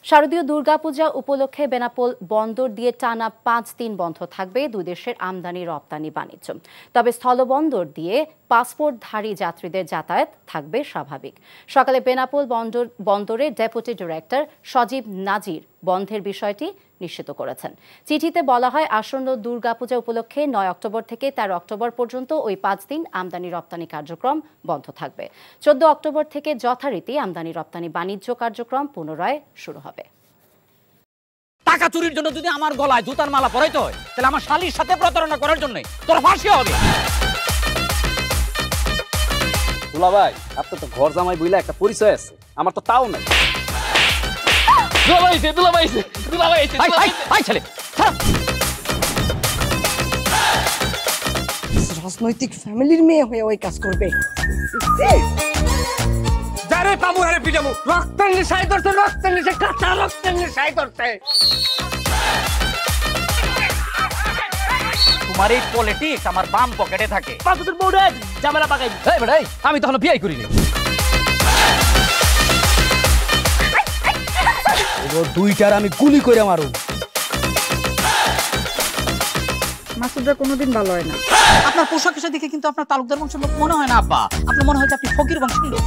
শারদীয় দুর্গাপূজা উপলক্ষে বেনাপোল বন্দর দিয়ে টানা ৫ দিন বন্ধ থাকবে দুই দেশের আমদানি রপ্তানি বাণিজ্য। তবে স্থলবন্দর দিয়ে পাসপোর্টধারী যাত্রীদের যাতায়াত থাকবে স্বাভাবিক। সকালে বেনাপোল বন্দরের ডেপুটি ডিরেক্টর সজীব নাজির বন্ধের বিষয়টি নিশ্চিত করেছেন। চিঠিতে বলা হয়, আসন্ন দুর্গাপূজা উপলক্ষে ৯ অক্টোবর থেকে ১৩ অক্টোবর পর্যন্ত ওই ৫ দিন আমদানি রপ্তানি কার্যক্রম বন্ধ থাকবে। ১৪ অক্টোবর থেকে যথারীতি আমদানি রপ্তানি বাণিজ্য কার্যক্রম পুনরায় শুরু হবে। টাকা চুরির জন্য যদি আমার গলায় জুতার মালা পরাইতে হয়, তাহলে আমার শালীর সাথে প্রতারণা করার জন্য তোর ফাঁসি হবে। দুলা ভাই, আপনার তো ঘর জামাই বইলা একটা পরিচয় আছে, আমার তো তাও নাই। রাজনৈতিক ফ্যামিলির মেয়ে হয়ে ওই কাজ করবে। যারে পাবো হারে পিটাবো, রক্তের নেশায় ধরছে, রক্তের নেশায়, কাঁচা রক্তের নেশায় ধরছে। তোমার এই পলিটিক্স আমার বাম পকেটে থাকে। তোর বউরে ঝামেলা পাকাই। আমি তখন বিয়ে করিনি। দুইটার আমি গুলি করে মারু। মাসুদরা কোনোদিন ভালো হয় না। আপনার পোশাক দেখে কিন্তু আপনার তালুকদার বংশের লোক মনে হয় না আব্বা, আপনার মনে হয় যে আপনি ফকির বংশের লোক।